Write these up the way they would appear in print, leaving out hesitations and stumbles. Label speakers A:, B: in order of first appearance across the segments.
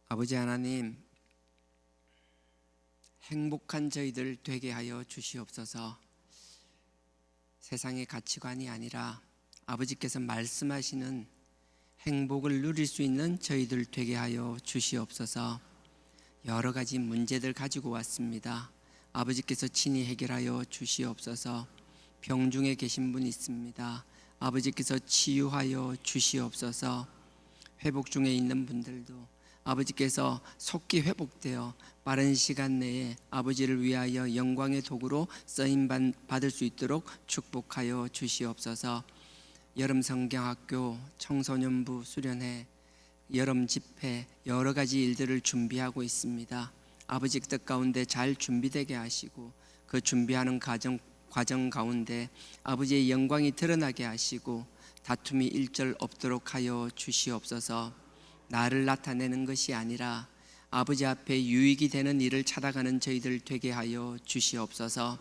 A: 아버지 하나님, 행복한 저희들 되게 하여 주시옵소서. 세상의 가치관이 아니라 아버지께서 말씀하시는 행복을 누릴 수 있는 저희들 되게 하여 주시옵소서. 여러 가지 문제들 가지고 왔습니다. 아버지께서 친히 해결하여 주시옵소서. 병중에 계신 분 있습니다. 아버지께서 치유하여 주시옵소서. 회복 중에 있는 분들도 아버지께서 속히 회복되어 빠른 시간 내에 아버지를 위하여 영광의 도구로 쓰임 받을 수 있도록 축복하여 주시옵소서. 여름 성경학교, 청소년부 수련회, 여름 집회, 여러 가지 일들을 준비하고 있습니다. 아버지 뜻 가운데 잘 준비되게 하시고 그 준비하는 과정 가운데 아버지의 영광이 드러나게 하시고 다툼이 일절 없도록 하여 주시옵소서. 나를 나타내는 것이 아니라 아버지 앞에 유익이 되는 일을 찾아가는 저희들 되게 하여 주시옵소서.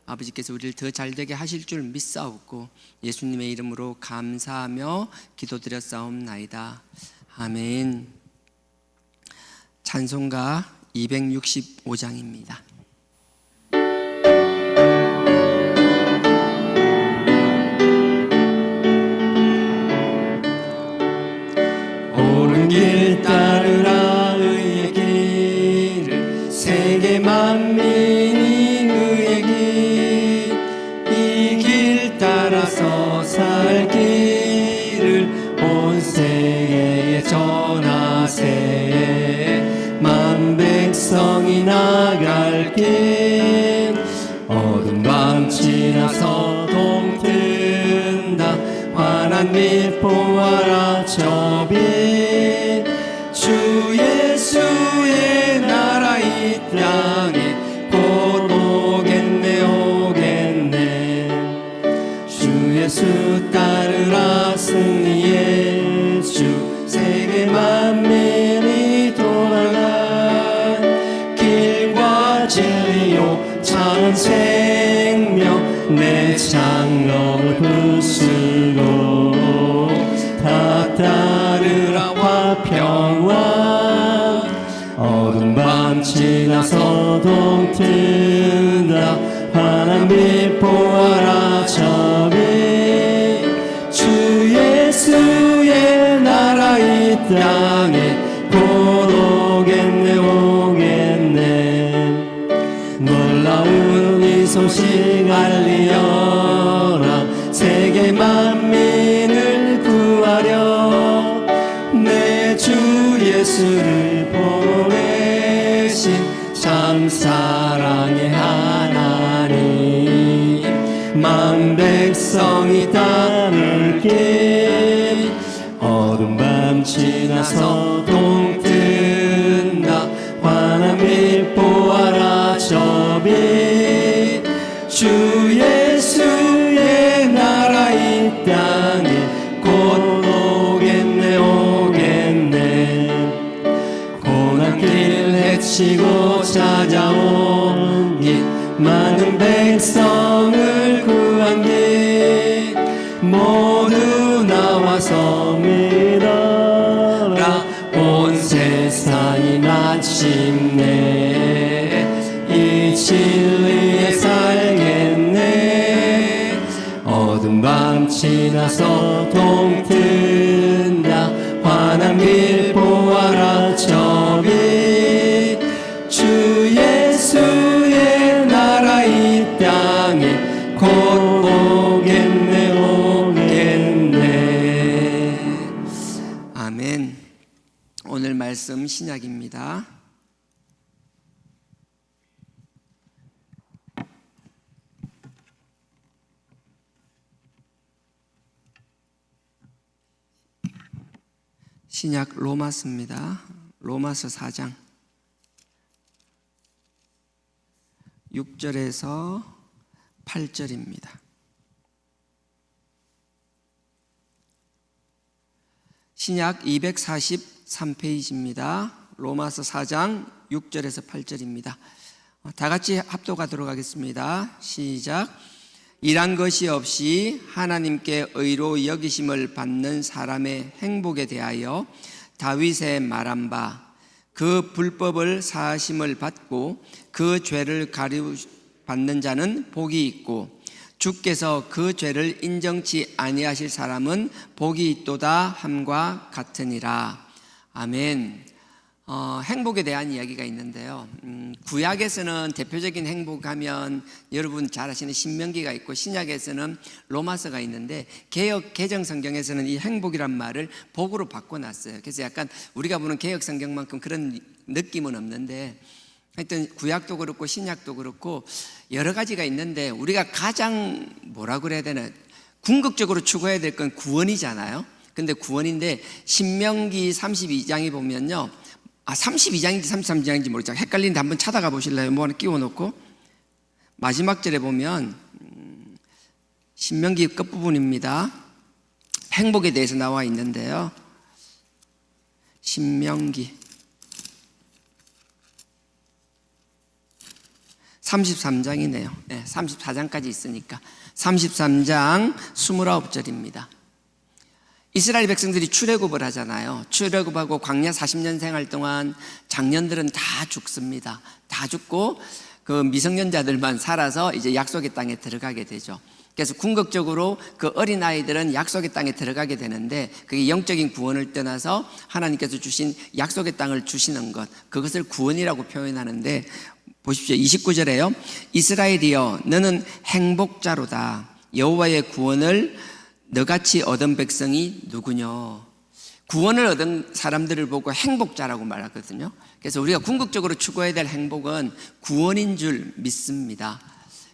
A: 아버지께서 우리를 더 잘되게 하실 줄 믿사옵고 예수님의 이름으로 감사하며 기도드렸사옵나이다. 아멘. 찬송가 265장입니다. 옳은 길 따르라 의의 길을 세계 만민이 의의 길, 이 길 따라서 살 길을 온 세계에 전하세. 만 백성이 나갈 길, 어두운 밤 지나서 동튼다. 환한 빛 보아라 저 빛, 주 예수의 나라 이 땅에 곧 오겠네 오겠네. 주 예수 따르라 승리의 주, 세계 만민이 돌아간 길과 진리요 참 생명, 내 장엄을 부수고 다 따르라 화평왕. 어두운 밤 지나서 동튼다. 환한 빛 보아라 저 빛, 주 예수의 나라 이 땅에 곧 오겠네 오겠네. 놀라운 이 소식 알리어라. 세계 만민을 구하려 내 주 예수를 보내신 참 사랑의 하나님. 만 백성이 따를 길, 어두운 밤 지나서 동튼다. 환한 빛 보아라 저 빛, 주 예수의 나라 이 땅에 곧 오겠네 오겠네. 고난길 헤치고 찾아온 길, 많은 백성을 구한 길, 모두 나와서 믿어라. 온 세상이 마침내 이 진리에 살겠네. 어두운 밤 지나서 동튼다. 환한 빛 보아라 저 빛, 주 예수의 나라 이 땅에 곧 오겠네 오겠네. 아멘. 오늘 말씀 신약입니다. 신약 로마서입니다. 로마서 4장 6절에서 8절입니다. 신약 243페이지입니다. 로마서 4장 6절에서 8절입니다. 다 같이 합독하도록 하겠습니다. 시작. 일한 것이 없이 하나님께 의로 여기심을 받는 사람의 행복에 대하여 다윗의 말한 바, 그 불법을 사하심을 받고 그 죄를 가리받는 자는 복이 있고 주께서 그 죄를 인정치 아니하실 사람은 복이 있도다 함과 같으니라. 아멘. 행복에 대한 이야기가 있는데요. 구약에서는 대표적인 행복하면 여러분 잘 아시는 신명기가 있고 신약에서는 로마서가 있는데 개역 개정 성경에서는 이 행복이란 말을 복으로 바꿔놨어요. 그래서 약간 우리가 보는 개역 성경만큼 그런 느낌은 없는데 하여튼 구약도 그렇고 신약도 그렇고 여러 가지가 있는데 우리가 가장 뭐라 그래야 되나 궁극적으로 추구해야 될 건 구원이잖아요. 근데 구원인데 신명기 32장에 보면요, 32장인지 33장인지 모르겠어요. 헷갈리는데 한번 찾아가 보실래요? 뭐 하나 끼워놓고 마지막 절에 보면 신명기 끝부분입니다. 행복에 대해서 나와 있는데요. 신명기 33장이네요. 네, 34장까지 있으니까 33장 29절입니다. 이스라엘 백성들이 출애굽을 하잖아요. 출애굽하고 광야 40년 생활 동안 장년들은 다 죽습니다. 다 죽고 그 미성년자들만 살아서 이제 약속의 땅에 들어가게 되죠. 그래서 궁극적으로 그 어린아이들은 약속의 땅에 들어가게 되는데 그게 영적인 구원을 떠나서 하나님께서 주신 약속의 땅을 주시는 것, 그것을 구원이라고 표현하는데 보십시오. 29절에요. 이스라엘이여 너는 행복자로다. 여호와의 구원을 너같이 얻은 백성이 누구냐. 구원을 얻은 사람들을 보고 행복자라고 말하거든요. 그래서 우리가 궁극적으로 추구해야 될 행복은 구원인 줄 믿습니다.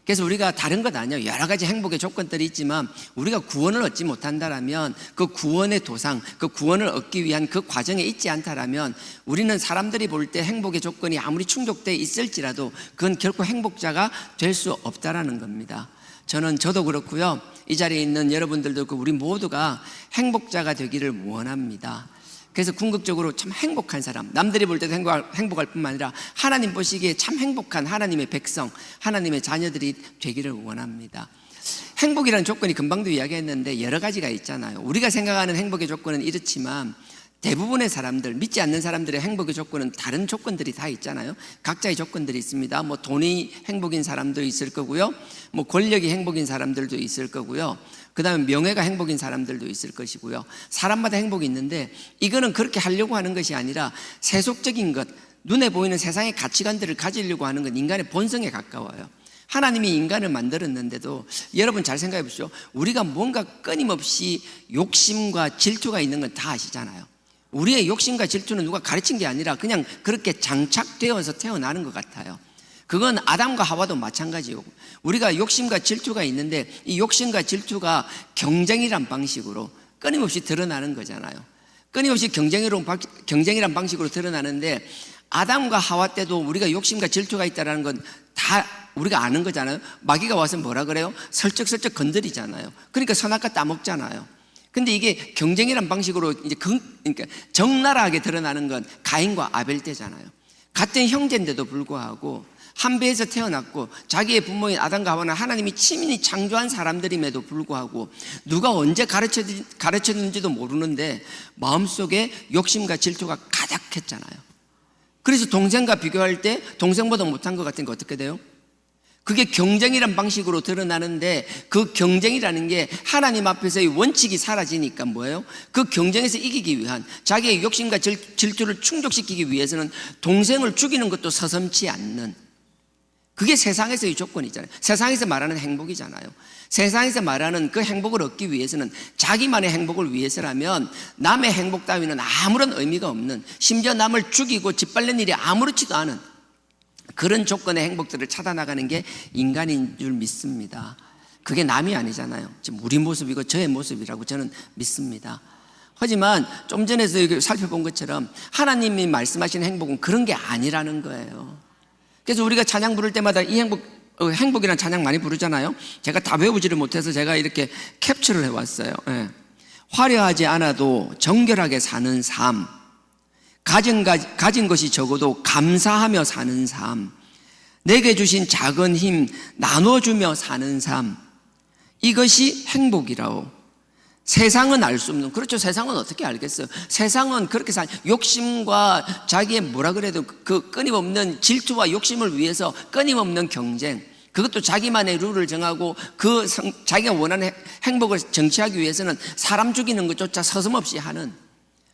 A: 그래서 우리가 다른 것 아니에요. 여러 가지 행복의 조건들이 있지만 우리가 구원을 얻지 못한다라면 그 구원의 도상, 그 구원을 얻기 위한 그 과정에 있지 않다라면 우리는 사람들이 볼 때 행복의 조건이 아무리 충족되어 있을지라도 그건 결코 행복자가 될 수 없다라는 겁니다. 저도 그렇고요. 이 자리에 있는 여러분들도 그렇고 우리 모두가 행복자가 되기를 원합니다. 그래서 궁극적으로 참 행복한 사람, 남들이 볼 때도 행복할 뿐만 아니라 하나님 보시기에 참 행복한 하나님의 백성, 하나님의 자녀들이 되기를 원합니다. 행복이라는 조건이 금방도 이야기했는데 여러 가지가 있잖아요. 우리가 생각하는 행복의 조건은 이렇지만 대부분의 사람들, 믿지 않는 사람들의 행복의 조건은 다른 조건들이 다 있잖아요. 각자의 조건들이 있습니다. 뭐 돈이 행복인 사람도 있을 거고요. 뭐 권력이 행복인 사람들도 있을 거고요. 그 다음에 명예가 행복인 사람들도 있을 것이고요. 사람마다 행복이 있는데 이거는 그렇게 하려고 하는 것이 아니라 세속적인 것, 눈에 보이는 세상의 가치관들을 가지려고 하는 건 인간의 본성에 가까워요. 하나님이 인간을 만들었는데도 여러분 잘 생각해 보십시오. 우리가 뭔가 끊임없이 욕심과 질투가 있는 건 다 아시잖아요. 우리의 욕심과 질투는 누가 가르친 게 아니라 그냥 그렇게 장착되어서 태어나는 것 같아요. 그건 아담과 하와도 마찬가지고 우리가 욕심과 질투가 있는데 이 욕심과 질투가 경쟁이란 방식으로 끊임없이 드러나는 거잖아요. 끊임없이 경쟁이란 방식으로 드러나는데 아담과 하와 때도 우리가 욕심과 질투가 있다는 건 다 우리가 아는 거잖아요. 마귀가 와서 뭐라 그래요? 슬쩍슬쩍 건드리잖아요. 그러니까 선악과 따먹잖아요. 근데 이게 경쟁이란 방식으로 이제 그러니까 적나라하게 드러나는 건 가인과 아벨 때잖아요. 같은 형제인데도 불구하고 한 배에서 태어났고 자기의 부모인 아담과 하와는 하나님이 친히 창조한 사람들임에도 불구하고 누가 언제 가르쳤는지도 모르는데 마음속에 욕심과 질투가 가득했잖아요. 그래서 동생과 비교할 때 동생보다 못한 것 같은 게 어떻게 돼요? 그게 경쟁이란 방식으로 드러나는데 그 경쟁이라는 게 하나님 앞에서의 원칙이 사라지니까 뭐예요? 그 경쟁에서 이기기 위한 자기의 욕심과 질투를 충족시키기 위해서는 동생을 죽이는 것도 서슴지 않는, 그게 세상에서의 조건이잖아요. 세상에서 말하는 행복이잖아요. 세상에서 말하는 그 행복을 얻기 위해서는 자기만의 행복을 위해서라면 남의 행복 따위는 아무런 의미가 없는, 심지어 남을 죽이고 짓밟는 일이 아무렇지도 않은 그런 조건의 행복들을 찾아나가는 게 인간인 줄 믿습니다. 그게 남이 아니잖아요. 지금 우리 모습이고 저의 모습이라고 저는 믿습니다. 하지만 좀 전에도 살펴본 것처럼 하나님이 말씀하신 행복은 그런 게 아니라는 거예요. 그래서 우리가 찬양 부를 때마다 이 행복이라는 찬양 많이 부르잖아요. 제가 다 외우지를 못해서 제가 이렇게 캡처를 해왔어요. 네. 화려하지 않아도 정결하게 사는 삶, 가진 것이 적어도 감사하며 사는 삶, 내게 주신 작은 힘 나눠주며 사는 삶, 이것이 행복이라오. 세상은 알 수 없는, 그렇죠. 세상은 어떻게 알겠어요? 세상은 그렇게 욕심과 자기의 뭐라 그래도 그 끊임없는 질투와 욕심을 위해서 끊임없는 경쟁, 그것도 자기만의 룰을 정하고 자기가 원하는 행복을 정치하기 위해서는 사람 죽이는 것조차 서슴없이 하는,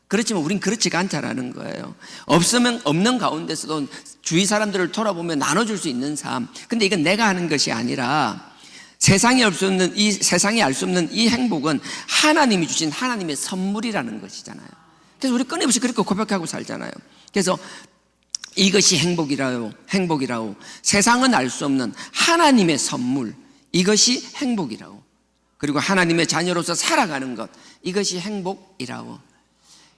A: 그렇지만 우린 그렇지가 않다라는 거예요. 없으면 없는 가운데서도 주위 사람들을 돌아보며 나눠줄 수 있는 삶. 근데 이건 내가 하는 것이 아니라 세상에 알 수 없는 이 행복은 하나님이 주신 하나님의 선물이라는 것이잖아요. 그래서 우리 끊임없이 그렇게 고백하고 살잖아요. 그래서 이것이 행복이라고, 세상은 알 수 없는 하나님의 선물, 이것이 행복이라고. 그리고 하나님의 자녀로서 살아가는 것, 이것이 행복이라고.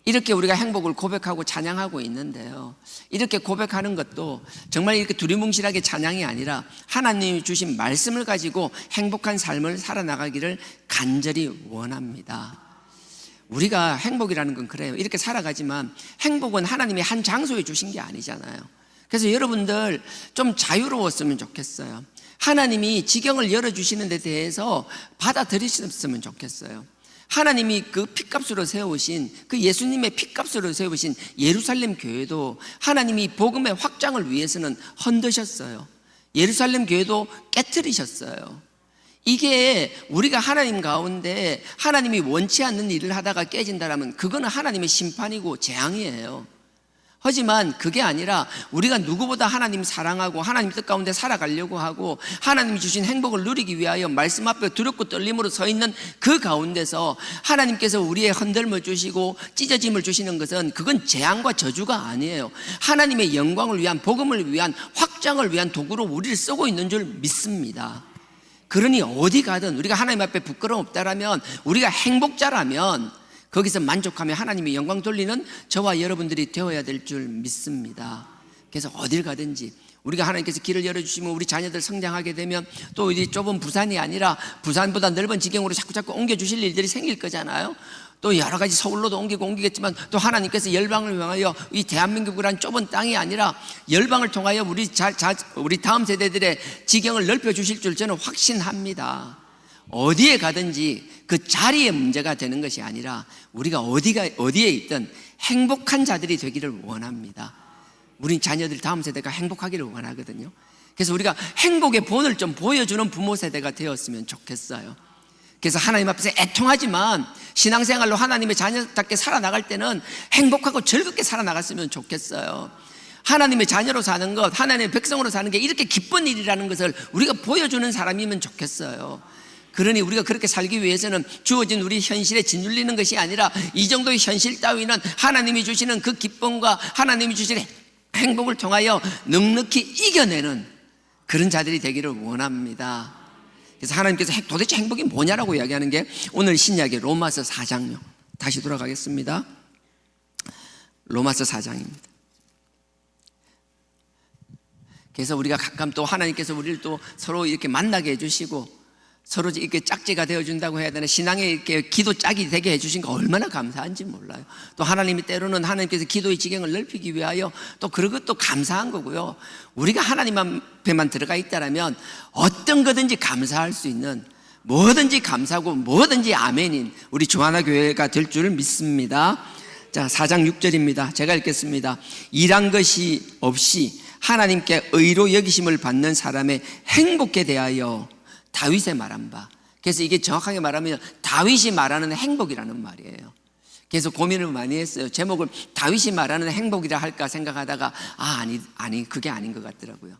A: 이렇게 우리가 행복을 고백하고 찬양하고 있는데요, 이렇게 고백하는 것도 정말 이렇게 두리뭉실하게 찬양이 아니라 하나님이 주신 말씀을 가지고 행복한 삶을 살아나가기를 간절히 원합니다. 우리가 행복이라는 건 그래요. 이렇게 살아가지만 행복은 하나님이 한 장소에 주신 게 아니잖아요. 그래서 여러분들 좀 자유로웠으면 좋겠어요. 하나님이 지경을 열어주시는 데 대해서 받아들이셨으면 좋겠어요. 하나님이 그 핏값으로 세우신, 그 예수님의 핏값으로 세우신 예루살렘 교회도 하나님이 복음의 확장을 위해서는 흔드셨어요. 예루살렘 교회도 깨트리셨어요. 이게 우리가 하나님 가운데 하나님이 원치 않는 일을 하다가 깨진다면 그거는 하나님의 심판이고 재앙이에요. 하지만 그게 아니라 우리가 누구보다 하나님 사랑하고 하나님 뜻 가운데 살아가려고 하고 하나님이 주신 행복을 누리기 위하여 말씀 앞에 두렵고 떨림으로 서 있는 그 가운데서 하나님께서 우리의 흔들림을 주시고 찢어짐을 주시는 것은 그건 재앙과 저주가 아니에요. 하나님의 영광을 위한, 복음을 위한, 확장을 위한 도구로 우리를 쓰고 있는 줄 믿습니다. 그러니 어디 가든 우리가 하나님 앞에 부끄러움 없다라면, 우리가 행복자라면 거기서 만족하며 하나님의 영광 돌리는 저와 여러분들이 되어야 될 줄 믿습니다. 그래서 어딜 가든지 우리가 하나님께서 길을 열어주시면 우리 자녀들 성장하게 되면 또 이 좁은 부산이 아니라 부산보다 넓은 지경으로 자꾸 옮겨주실 일들이 생길 거잖아요. 또 여러 가지 서울로도 옮기겠지만 또 하나님께서 열방을 향하여 이 대한민국이란 좁은 땅이 아니라 열방을 통하여 우리 다음 세대들의 지경을 넓혀주실 줄 저는 확신합니다. 어디에 가든지 그 자리의 문제가 되는 것이 아니라 우리가 어디에 있든 행복한 자들이 되기를 원합니다. 우리 자녀들 다음 세대가 행복하기를 원하거든요. 그래서 우리가 행복의 본을 좀 보여주는 부모 세대가 되었으면 좋겠어요. 그래서 하나님 앞에서 애통하지만 신앙생활로 하나님의 자녀답게 살아나갈 때는 행복하고 즐겁게 살아나갔으면 좋겠어요. 하나님의 자녀로 사는 것, 하나님의 백성으로 사는 게 이렇게 기쁜 일이라는 것을 우리가 보여주는 사람이면 좋겠어요. 그러니 우리가 그렇게 살기 위해서는 주어진 우리 현실에 짓눌리는 것이 아니라 이 정도의 현실 따위는 하나님이 주시는 그 기쁨과 하나님이 주시는 행복을 통하여 넉넉히 이겨내는 그런 자들이 되기를 원합니다. 그래서 하나님께서 도대체 행복이 뭐냐라고 이야기하는 게 오늘 신약의 로마서 4장요. 다시 돌아가겠습니다. 로마서 4장입니다. 그래서 우리가 가끔 또 하나님께서 우리를 또 서로 이렇게 만나게 해주시고 서로 이렇게 짝지가 되어준다고 해야 되나, 신앙에 이렇게 기도 짝이 되게 해주신 거 얼마나 감사한지 몰라요. 또 하나님이 때로는 하나님께서 기도의 지경을 넓히기 위하여 또 그런 것도 감사한 거고요. 우리가 하나님 앞에만 들어가 있다라면 어떤 거든지 감사할 수 있는, 뭐든지 감사하고 뭐든지 아멘인 우리 조하나 교회가 될 줄 믿습니다. 자, 4장 6절입니다. 제가 읽겠습니다. 일한 것이 없이 하나님께 의로 여기심을 받는 사람의 행복에 대하여 다윗의 말한 바. 그래서 이게 정확하게 말하면 다윗이 말하는 행복이라는 말이에요. 그래서 고민을 많이 했어요. 제목을 다윗이 말하는 행복이라 할까 생각하다가 아니 그게 아닌 것 같더라고요.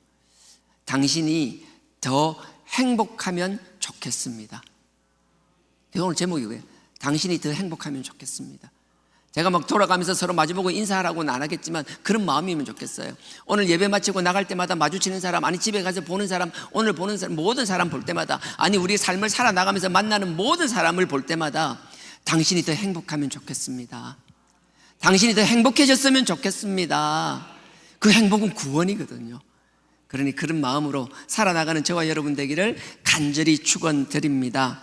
A: 당신이 더 행복하면 좋겠습니다. 그래서 오늘 제목이 뭐예요? 당신이 더 행복하면 좋겠습니다. 제가 막 돌아가면서 서로 마주보고 인사하라고는 안 하겠지만 그런 마음이면 좋겠어요. 오늘 예배 마치고 나갈 때마다 마주치는 사람, 아니 집에 가서 보는 사람, 오늘 보는 사람, 모든 사람 볼 때마다, 아니 우리의 삶을 살아나가면서 만나는 모든 사람을 볼 때마다 당신이 더 행복하면 좋겠습니다. 당신이 더 행복해졌으면 좋겠습니다. 그 행복은 구원이거든요. 그러니 그런 마음으로 살아나가는 저와 여러분 되기를 간절히 축원드립니다.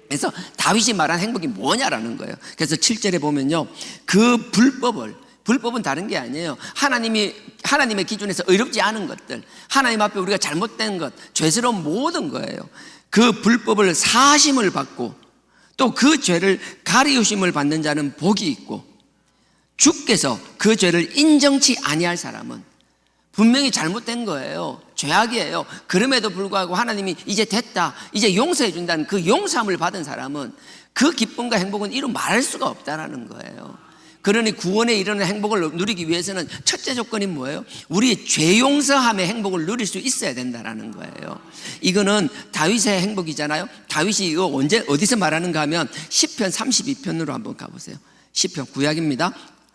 A: 그래서 다윗이 말한 행복이 뭐냐라는 거예요. 그래서 7절에 보면요, 그 불법은 다른 게 아니에요. 하나님의 기준에서 의롭지 않은 것들, 하나님 앞에 우리가 잘못된 것, 죄스러운 모든 거예요. 그 불법을 사심을 받고 또 그 죄를 가리우심을 받는 자는 복이 있고, 주께서 그 죄를 인정치 아니할 사람은 분명히 잘못된 거예요. 죄악이에요. 그럼에도 불구하고 하나님이 이제 됐다, 이제 용서해 준다는 그 용서함을 받은 사람은 그 기쁨과 행복은 이루 말할 수가 없다라는 거예요. 그러니 구원에 이르는 행복을 누리기 위해서는 첫째 조건이 뭐예요? 우리의 죄 용서함의 행복을 누릴 수 있어야 된다라는 거예요. 이거는 다윗의 행복이잖아요. 다윗이 이거 언제 어디서 말하는가 하면 시편 32편으로 한번 가보세요. 시편, 구약입니다.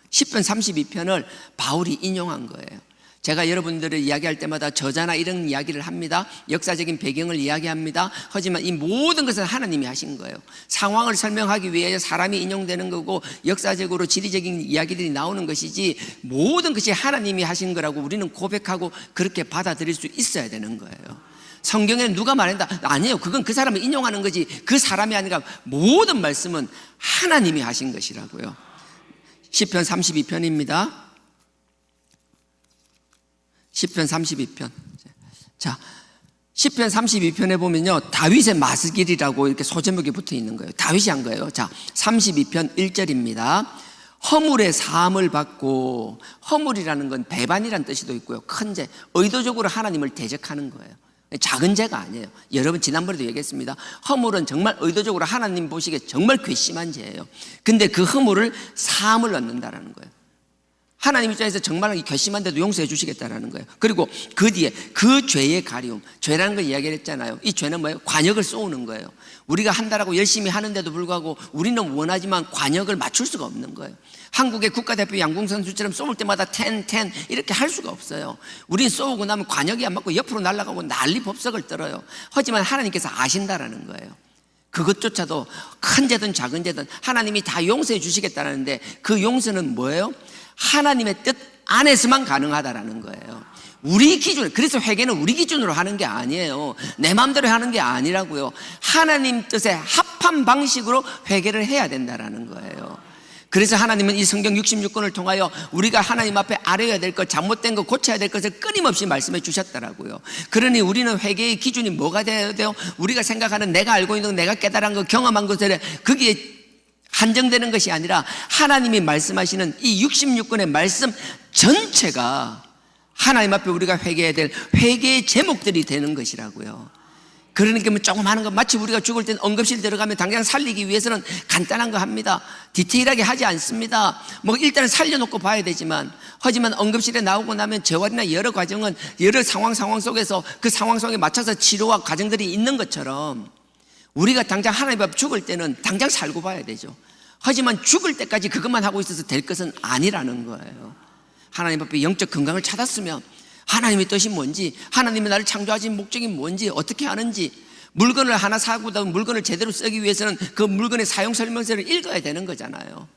A: 시편 32편을 바울이 인용한 거예요. 제가 여러분들을 이야기할 때마다 저자나 이런 이야기를 합니다. 역사적인 배경을 이야기합니다. 하지만 이 모든 것은 하나님이 하신 거예요. 상황을 설명하기 위해 사람이 인용되는 거고 역사적으로 지리적인 이야기들이 나오는 것이지, 모든 것이 하나님이 하신 거라고 우리는 고백하고 그렇게 받아들일 수 있어야 되는 거예요. 성경에 누가 말한다? 아니에요. 그건 그 사람을 인용하는 거지 그 사람이 아니라 모든 말씀은 하나님이 하신 것이라고요. 시편 32편입니다. 시편 32편. 자, 시편 32편에 보면요, 다윗의 마스길이라고 이렇게 소제목이 붙어 있는 거예요. 다윗이 한 거예요. 자, 32편 1절입니다. 허물의 사함을 받고, 허물이라는 건 배반이라는 뜻이도 있고요, 큰 죄, 의도적으로 하나님을 대적하는 거예요. 작은 죄가 아니에요. 여러분 지난번에도 얘기했습니다. 허물은 정말 의도적으로 하나님 보시기에 정말 괘씸한 죄예요. 근데 그 허물을 사함을 얻는다라는 거예요. 하나님 입장에서 정말 괘씸한데도 용서해 주시겠다라는 거예요. 그리고 그 뒤에 그 죄의 가리움, 죄라는 걸 이야기를 했잖아요. 이 죄는 뭐예요? 관역을 쏘는 거예요. 우리가 한다라고 열심히 하는데도 불구하고 우리는 원하지만 관역을 맞출 수가 없는 거예요. 한국의 국가대표 양궁선수처럼 쏘을 때마다 10 이렇게 할 수가 없어요. 우린 쏘고 나면 관역이 안 맞고 옆으로 날아가고 난리 법석을 떨어요. 하지만 하나님께서 아신다라는 거예요. 그것조차도 큰 죄든 작은 죄든 하나님이 다 용서해 주시겠다는데, 그 용서는 뭐예요? 하나님의 뜻 안에서만 가능하다라는 거예요. 우리 기준, 그래서 회개는 우리 기준으로 하는 게 아니에요. 내 마음대로 하는 게 아니라고요. 하나님 뜻에 합한 방식으로 회개를 해야 된다라는 거예요. 그래서 하나님은 이 성경 66권을 통하여 우리가 하나님 앞에 알아야 될 것, 잘못된 것, 고쳐야 될 것을 끊임없이 말씀해 주셨더라고요. 그러니 우리는 회개의 기준이 뭐가 돼야 돼요? 우리가 생각하는, 내가 알고 있는 것, 내가 깨달은 것, 경험한 것에 거기에 한정되는 것이 아니라 하나님이 말씀하시는 이 66권의 말씀 전체가 하나님 앞에 우리가 회개해야 될 회개의 제목들이 되는 것이라고요. 그러니까 뭐 조금 하는 거, 마치 우리가 죽을 땐 응급실 들어가면 당장 살리기 위해서는 간단한 거 합니다. 디테일하게 하지 않습니다. 뭐 일단은 살려놓고 봐야 되지만, 하지만 응급실에 나오고 나면 재활이나 여러 과정은 여러 상황 속에서 그 상황 속에 맞춰서 치료와 과정들이 있는 것처럼, 우리가 당장 하나님 앞에 죽을 때는 당장 살고 봐야 되죠. 하지만 죽을 때까지 그것만 하고 있어서 될 것은 아니라는 거예요. 하나님 앞에 영적 건강을 찾았으면 하나님의 뜻이 뭔지, 하나님이 나를 창조하신 목적이 뭔지, 어떻게 하는지, 물건을 하나 사고 물건을 제대로 쓰기 위해서는 그 물건의 사용 설명서를 읽어야 되는 거잖아요.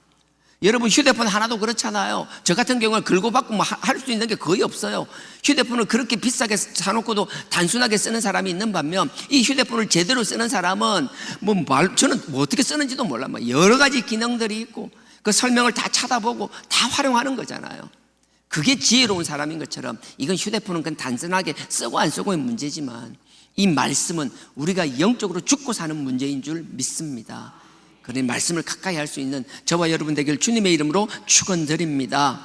A: 여러분 휴대폰 하나도 그렇잖아요. 저 같은 경우는 긁고 받고 뭐 할 수 있는 게 거의 없어요. 휴대폰을 그렇게 비싸게 사놓고도 단순하게 쓰는 사람이 있는 반면, 이 휴대폰을 제대로 쓰는 사람은 저는 뭐 어떻게 쓰는지도 몰라. 뭐 여러 가지 기능들이 있고 그 설명을 다 찾아보고 다 활용하는 거잖아요. 그게 지혜로운 사람인 것처럼, 이건 휴대폰은 그냥 단순하게 쓰고 안 쓰고의 문제지만, 이 말씀은 우리가 영적으로 죽고 사는 문제인 줄 믿습니다. 그러니 말씀을 가까이 할 수 있는 저와 여러분 되길 주님의 이름으로 축원드립니다.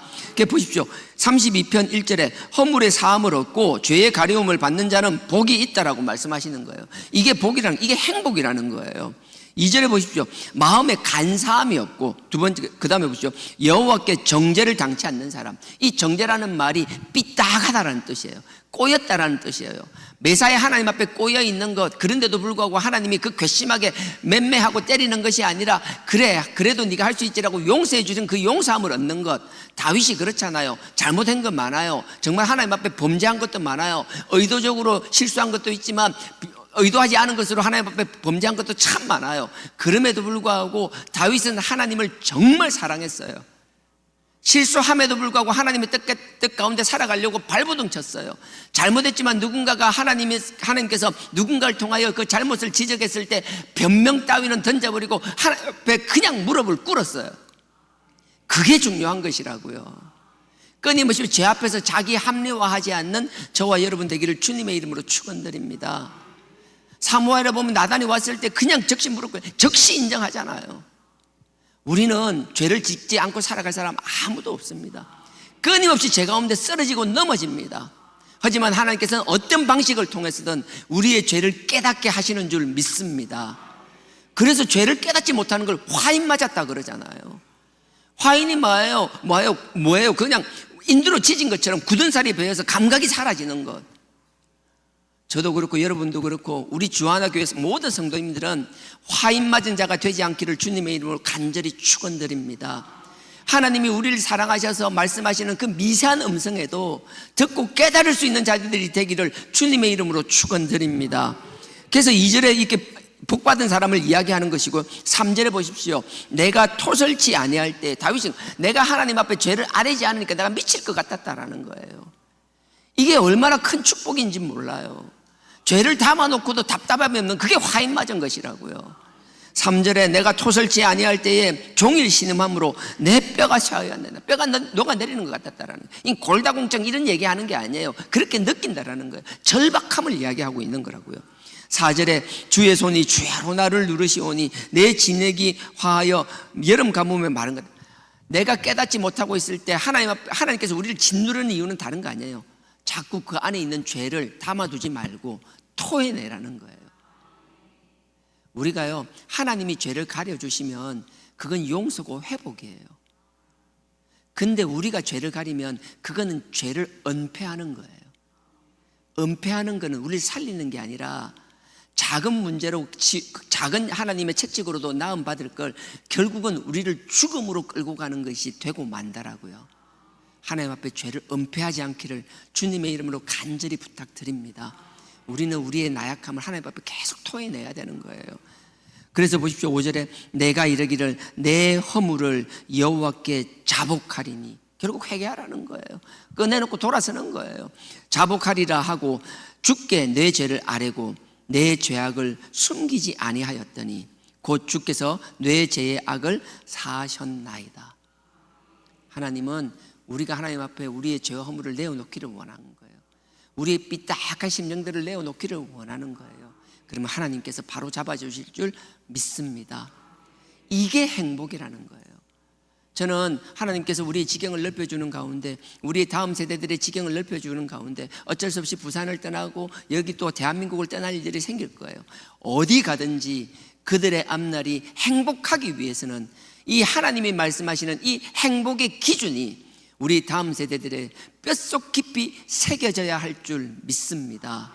A: 보십시오. 32편 1절에 허물의 사함을 얻고 죄의 가려움을 받는 자는 복이 있다라고 말씀하시는 거예요. 이게 복이라는, 이게 행복이라는 거예요. 2절에 보십시오. 마음에 간사함이 없고, 두 번째, 그 다음에 보십시오. 여호와께 정죄를 당치 않는 사람. 이 정죄라는 말이 삐딱하다라는 뜻이에요. 꼬였다라는 뜻이에요. 매사에 하나님 앞에 꼬여 있는 것, 그런데도 불구하고 하나님이 그 괘씸하게 맴매하고 때리는 것이 아니라, 그래도 네가 할 수 있지라고 용서해 주신 그 용서함을 얻는 것. 다윗이 그렇잖아요. 잘못한 것 많아요. 정말 하나님 앞에 범죄한 것도 많아요. 의도적으로 실수한 것도 있지만 의도하지 않은 것으로 하나님 앞에 범죄한 것도 참 많아요. 그럼에도 불구하고 다윗은 하나님을 정말 사랑했어요. 실수함에도 불구하고 하나님의 뜻 가운데 살아가려고 발버둥 쳤어요. 잘못했지만 누군가가 하나님께서 누군가를 통하여 그 잘못을 지적했을 때 변명 따위는 던져버리고 하나님 앞에 그냥 무릎을 꿇었어요. 그게 중요한 것이라고요. 끊임없이 죄 앞에서 자기 합리화하지 않는 저와 여러분 되기를 주님의 이름으로 축원드립니다. 사무엘에 보면 나단이 왔을 때 그냥 적시 물었고 적시 인정하잖아요. 우리는 죄를 짓지 않고 살아갈 사람 아무도 없습니다. 끊임없이 죄 가운데 쓰러지고 넘어집니다. 하지만 하나님께서는 어떤 방식을 통해서든 우리의 죄를 깨닫게 하시는 줄 믿습니다. 그래서 죄를 깨닫지 못하는 걸 화인 맞았다 그러잖아요. 화인이 뭐예요? 그냥 인두로 지진 것처럼 굳은 살이 베어서 감각이 사라지는 것. 저도 그렇고 여러분도 그렇고 우리 주하나 교회 모든 성도님들은 화인 맞은 자가 되지 않기를 주님의 이름으로 간절히 축원드립니다. 하나님이 우리를 사랑하셔서 말씀하시는 그 미세한 음성에도 듣고 깨달을 수 있는 자들이 되기를 주님의 이름으로 축원드립니다. 그래서 2절에 이렇게 복받은 사람을 이야기하는 것이고 3절에 보십시오. 내가 토설치 아니할 때 다윗은 내가 하나님 앞에 죄를 아뢰지 않으니까 내가 미칠 것 같았다라는 거예요. 이게 얼마나 큰 축복인지 몰라요. 죄를 담아놓고도 답답함이 없는 그게 화인 맞은 것이라고요. 3절에 내가 토설치 아니할 때에 종일 신음함으로 내 뼈가 샤어한다. 뼈가 녹아내리는 것 같았다라는 거예요. 이 골다공증 이런 얘기하는 게 아니에요. 그렇게 느낀다라는 거예요. 절박함을 이야기하고 있는 거라고요. 4절에 주의 손이 주야로 나를 누르시오니 내 진액이 화하여 여름 가뭄에 마른 것. 내가 깨닫지 못하고 있을 때 하나님께서 우리를 짓누르는 이유는 다른 거 아니에요. 자꾸 그 안에 있는 죄를 담아두지 말고 토해내라는 거예요. 우리가요, 하나님이 죄를 가려주시면 그건 용서고 회복이에요. 근데 우리가 죄를 가리면 그거는 죄를 은폐하는 거예요. 은폐하는 거는 우리를 살리는 게 아니라 작은 문제로, 작은 하나님의 채찍으로도 나음 받을 걸 결국은 우리를 죽음으로 끌고 가는 것이 되고 만다라고요. 하나님 앞에 죄를 은폐하지 않기를 주님의 이름으로 간절히 부탁드립니다. 우리는 우리의 나약함을 하나님 앞에 계속 토해내야 되는 거예요. 그래서 보십시오. 5절에 내가 이르기를 내 허물을 여호와께 자복하리니, 결국 회개하라는 거예요. 꺼내놓고 돌아서는 거예요. 자복하리라 하고 주께 내 죄를 아뢰고 내 죄악을 숨기지 아니하였더니 곧 주께서 내 죄의 악을 사하셨나이다. 하나님은 우리가 하나님 앞에 우리의 죄와 허물을 내어놓기를 원하는 거예요. 우리의 삐딱한 심령들을 내어놓기를 원하는 거예요. 그러면 하나님께서 바로 잡아주실 줄 믿습니다. 이게 행복이라는 거예요. 저는 하나님께서 우리의 지경을 넓혀주는 가운데, 우리의 다음 세대들의 지경을 넓혀주는 가운데 어쩔 수 없이 부산을 떠나고 여기 또 대한민국을 떠날 일들이 생길 거예요. 어디 가든지 그들의 앞날이 행복하기 위해서는 이 하나님이 말씀하시는 이 행복의 기준이 우리 다음 세대들의 뼛속 깊이 새겨져야 할 줄 믿습니다.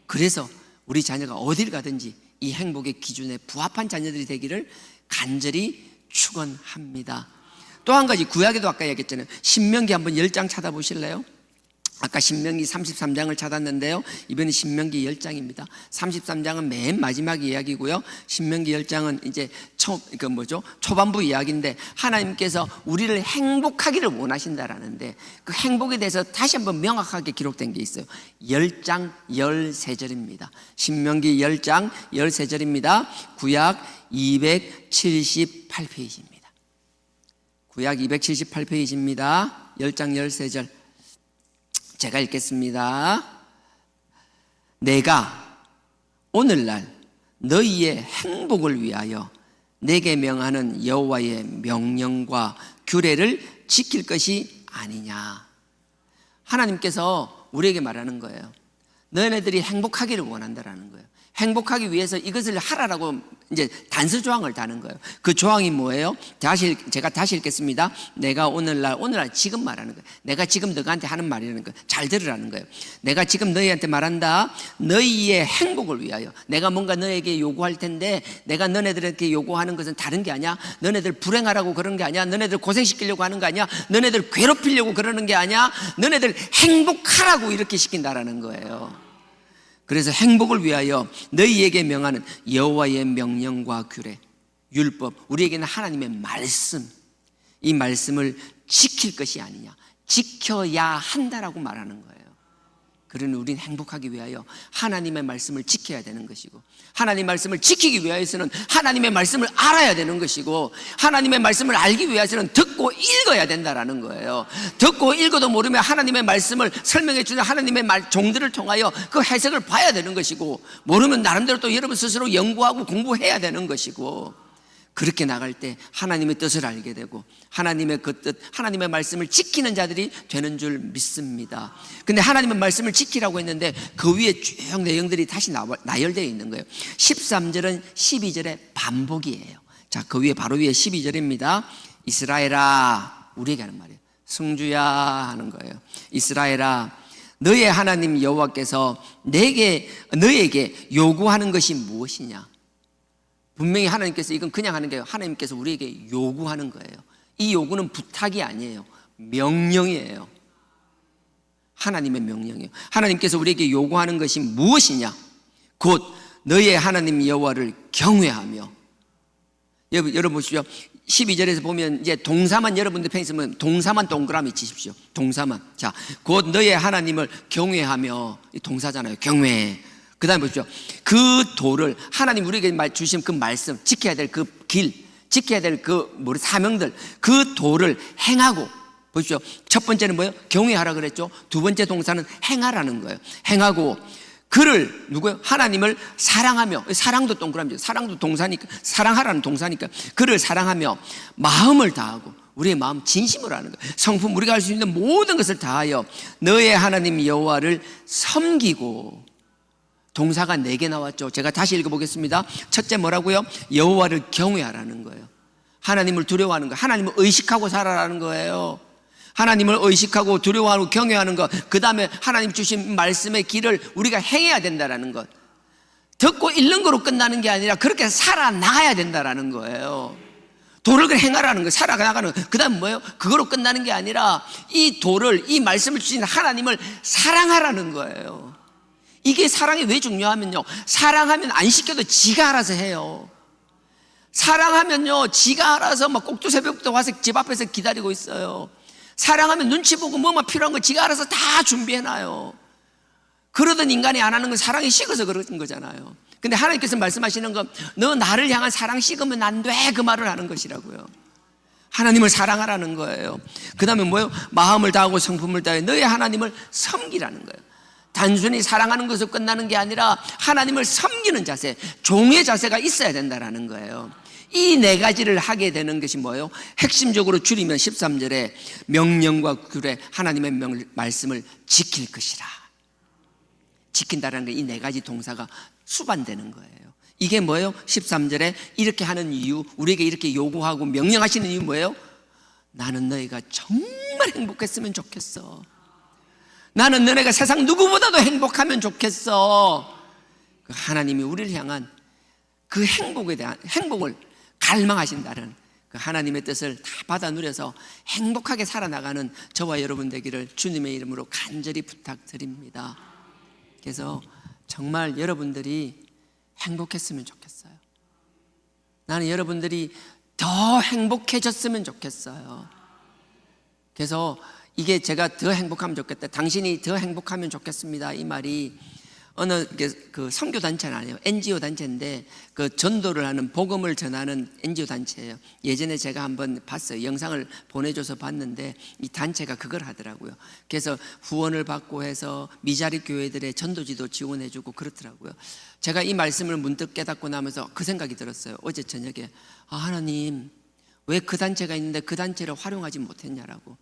A: 그래서 우리 자녀가 어딜 가든지 이 행복의 기준에 부합한 자녀들이 되기를 간절히 축원합니다. 또 한 가지, 구약에도 아까 얘기했잖아요. 신명기 한번 10장 찾아보실래요? 아까 신명기 33장을 찾았는데요, 이번엔 신명기 10장입니다. 33장은 맨 마지막 이야기고요, 신명기 10장은 이제 초반부 이야기인데, 하나님께서 우리를 행복하기를 원하신다라는데 그 행복에 대해서 다시 한번 명확하게 기록된 게 있어요. 10장 13절입니다. 신명기 10장 13절입니다. 구약 278페이지입니다. 구약 278페이지입니다. 10장 13절 제가 읽겠습니다. 내가 오늘날 너희의 행복을 위하여 내게 명하는 여호와의 명령과 규례를 지킬 것이 아니냐. 하나님께서 우리에게 말하는 거예요. 너네들이 행복하기를 원한다라는 거예요. 행복하기 위해서 이것을 하라라고 이제 단서 조항을 다는 거예요. 그 조항이 뭐예요? 제가 다시 읽겠습니다. 내가 오늘날 지금 말하는 거예요. 내가 지금 너희한테 하는 말이라는 거예요. 잘 들으라는 거예요. 내가 지금 너희한테 말한다. 너희의 행복을 위하여 내가 뭔가 너에게 요구할 텐데, 내가 너네들에게 요구하는 것은 다른 게 아니야. 너네들 불행하라고 그러는 게 아니야. 너네들 고생시키려고 하는 거 아니야. 너네들 괴롭히려고 그러는 게 아니야. 너네들 행복하라고 이렇게 시킨다라는 거예요. 그래서 행복을 위하여 너희에게 명하는 여호와의 명령과 규례, 율법, 우리에게는 하나님의 말씀, 이 말씀을 지킬 것이 아니냐, 지켜야 한다라고 말하는 거예요. 그러니 우리는 행복하기 위하여 하나님의 말씀을 지켜야 되는 것이고, 하나님의 말씀을 지키기 위해서는 하나님의 말씀을 알아야 되는 것이고, 하나님의 말씀을 알기 위해서는 듣고 읽어야 된다라는 거예요. 듣고 읽어도 모르면 하나님의 말씀을 설명해 주는 하나님의 종들을 통하여 그 해석을 봐야 되는 것이고, 모르면 나름대로 또 여러분 스스로 연구하고 공부해야 되는 것이고, 그렇게 나갈 때 하나님의 뜻을 알게 되고 하나님의 그 뜻, 하나님의 말씀을 지키는 자들이 되는 줄 믿습니다. 근데 하나님의 말씀을 지키라고 했는데 그 위에 쭉 내용들이 다시 나열되어 있는 거예요. 13절은 12절의 반복이에요. 자, 그 위에 바로 위에 12절입니다. 이스라엘아, 우리에게 하는 말이에요. 성주야 하는 거예요. 이스라엘아, 너의 하나님 여호와께서 너에게 요구하는 것이 무엇이냐? 분명히 하나님께서 이건 그냥 하는 게 아니라 하나님께서 우리에게 요구하는 거예요. 이 요구는 부탁이 아니에요. 명령이에요. 하나님의 명령이에요. 하나님께서 우리에게 요구하는 것이 무엇이냐? 곧 너의 하나님 여호와를 경외하며. 여러분 보십시오. 12절에서 보면 이제 동사만 여러분들 편에 있으면 동사만 동그라미 치십시오. 동사만. 자, 곧 너의 하나님을 경외하며. 이 동사잖아요. 경외. 그 다음에 보십시오. 그 도를 하나님 우리에게 주신 그 말씀, 지켜야 될 그 길, 지켜야 될 그 사명들, 그 도를 행하고. 보십시오. 첫 번째는 뭐예요? 경외하라 그랬죠. 두 번째 동사는 행하라는 거예요. 행하고 그를 누구예요? 하나님을 사랑하며. 사랑도 동그라미죠. 사랑도 동사니까, 사랑하라는 동사니까 그를 사랑하며 마음을 다하고. 우리의 마음 진심으로 하는 거예요. 성품 우리가 할 수 있는 모든 것을 다하여 너의 하나님 여호와를 섬기고. 동사가 4개 나왔죠. 제가 다시 읽어보겠습니다. 첫째 뭐라고요? 여호와를 경외하라는 거예요. 하나님을 두려워하는 거예요. 하나님을 의식하고 살아라는 거예요. 하나님을 의식하고 두려워하고 경외하는 것, 그 다음에 하나님 주신 말씀의 길을 우리가 행해야 된다는 것. 듣고 읽는 거로 끝나는 게 아니라 그렇게 살아나가야 된다는 거예요. 도를 행하라는 거예요. 살아나가는 거예요. 그 다음 뭐예요? 그거로 끝나는 게 아니라 이 도를, 이 말씀을 주신 하나님을 사랑하라는 거예요. 이게 사랑이 왜 중요하면요, 사랑하면 안 시켜도 지가 알아서 해요. 사랑하면요, 지가 알아서 막 꼭두새벽부터 와서 집 앞에서 기다리고 있어요. 사랑하면 눈치 보고 뭐만 필요한 거 지가 알아서 다 준비해놔요. 그러던 인간이 안 하는 건 사랑이 식어서 그런 거잖아요. 근데 하나님께서 말씀하시는 건 너 나를 향한 사랑 식으면 안 돼, 그 말을 하는 것이라고요. 하나님을 사랑하라는 거예요. 그 다음에 뭐예요? 마음을 다하고 성품을 다해 너의 하나님을 섬기라는 거예요. 단순히 사랑하는 것으로 끝나는 게 아니라 하나님을 섬기는 자세, 종의 자세가 있어야 된다는 거예요. 이 4가지를 하게 되는 것이 뭐예요? 핵심적으로 줄이면 13절에 명령과 규례, 하나님의 말씀을 지킬 것이라. 지킨다라는 게 이 4가지 동사가 수반되는 거예요. 이게 뭐예요? 13절에 이렇게 하는 이유, 우리에게 이렇게 요구하고 명령하시는 이유 뭐예요? 나는 너희가 정말 행복했으면 좋겠어. 나는 너네가 세상 누구보다도 행복하면 좋겠어. 하나님이 우리를 향한 그 행복에 대한, 행복을 갈망하신다는 그 하나님의 뜻을 다 받아 누려서 행복하게 살아나가는 저와 여러분 되기를 주님의 이름으로 간절히 부탁드립니다. 그래서 정말 여러분들이 행복했으면 좋겠어요. 나는 여러분들이 더 행복해졌으면 좋겠어요. 그래서 이게 제가 더 행복하면 좋겠다, 당신이 더 행복하면 좋겠습니다, 이 말이 어느 그 선교 단체는 아니에요. NGO 단체인데 그 전도를 하는, 복음을 전하는 NGO 단체예요. 예전에 제가 한번 봤어요. 영상을 보내줘서 봤는데 이 단체가 그걸 하더라고요. 그래서 후원을 받고 해서 미자리 교회들의 전도지도 지원해주고 그렇더라고요. 제가 이 말씀을 문득 깨닫고 나면서 그 생각이 들었어요. 어제 저녁에, 하나님 왜 그 단체가 있는데 그 단체를 활용하지 못했냐라고.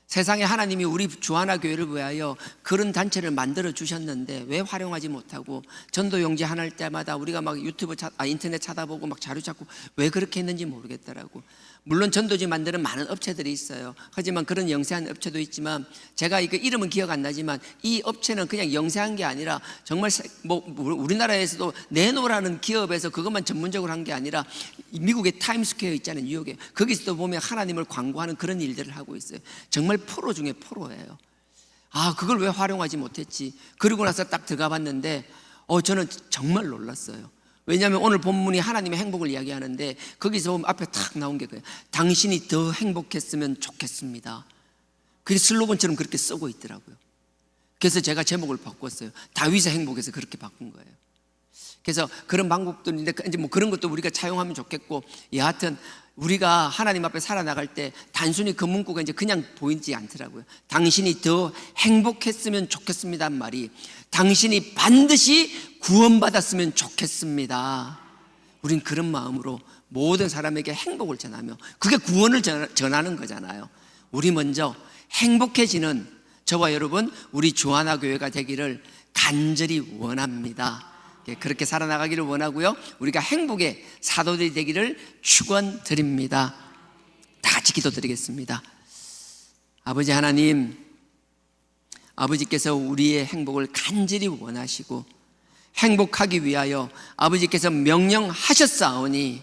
A: 세상에 하나님이 우리 주하나 교회를 위하여 그런 단체를 만들어 주셨는데 왜 활용하지 못하고, 전도 용지 하나 할 때마다 우리가 막 인터넷 찾아보고 막 자료 찾고 왜 그렇게 했는지 모르겠더라고. 물론 전도지 만드는 많은 업체들이 있어요. 하지만 그런 영세한 업체도 있지만, 제가 이거 이름은 기억 안 나지만 이 업체는 그냥 영세한 게 아니라 정말 우리나라에서도 네노라는 기업에서 그것만 전문적으로 한 게 아니라 미국의 타임스퀘어 있잖아요, 뉴욕에. 거기서도 보면 하나님을 광고하는 그런 일들을 하고 있어요. 정말 프로 중에 프로예요. 그걸 왜 활용하지 못했지. 그러고 나서 딱 들어가 봤는데 저는 정말 놀랐어요. 왜냐하면 오늘 본문이 하나님의 행복을 이야기하는데 거기서 보면 앞에 탁 나온 게 그래요. 당신이 더 행복했으면 좋겠습니다. 그게 슬로건처럼 그렇게 쓰고 있더라고요. 그래서 제가 제목을 바꿨어요. 다윗의 행복에서 그렇게 바꾼 거예요. 그래서 그런 방법들인데 이제 뭐 그런 것도 우리가 차용하면 좋겠고, 여하튼 우리가 하나님 앞에 살아나갈 때 단순히 그 문구가 이제 그냥 보이지 않더라고요. 당신이 더 행복했으면 좋겠습니다 말이, 당신이 반드시 구원받았으면 좋겠습니다. 우린 그런 마음으로 모든 사람에게 행복을 전하며, 그게 구원을 전하는 거잖아요. 우리 먼저 행복해지는 저와 여러분, 우리 주하나 교회가 되기를 간절히 원합니다. 그렇게 살아나가기를 원하고요, 우리가 행복의 사도들이 되기를 축원드립니다. 다 같이 기도드리겠습니다. 아버지 하나님, 아버지께서 우리의 행복을 간절히 원하시고 행복하기 위하여 아버지께서 명령하셨사오니,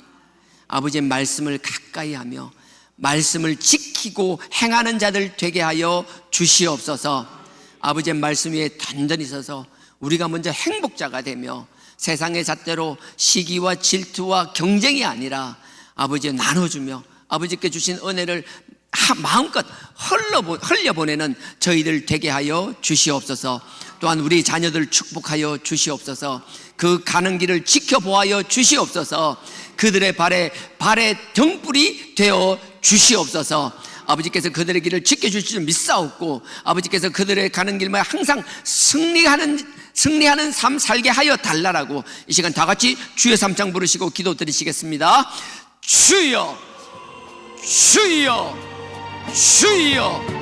A: 아버지의 말씀을 가까이 하며 말씀을 지키고 행하는 자들 되게 하여 주시옵소서. 아버지의 말씀 위에 단단히 서서 우리가 먼저 행복자가 되며 세상의 잣대로 시기와 질투와 경쟁이 아니라 아버지 나눠주며 아버지께 주신 은혜를 마음껏 흘려보내는 저희들 되게 하여 주시옵소서. 또한 우리 자녀들 축복하여 주시옵소서. 그 가는 길을 지켜보아여 주시옵소서. 그들의 발에 등불이 되어 주시옵소서. 아버지께서 그들의 길을 지켜주실 줄 믿사옵고, 아버지께서 그들의 가는 길마다 항상 승리하는 삶 살게 하여 달라라고 이 시간 다 같이 주의 삼창 부르시고 기도 드리시겠습니다. 주여, 주여, 주여.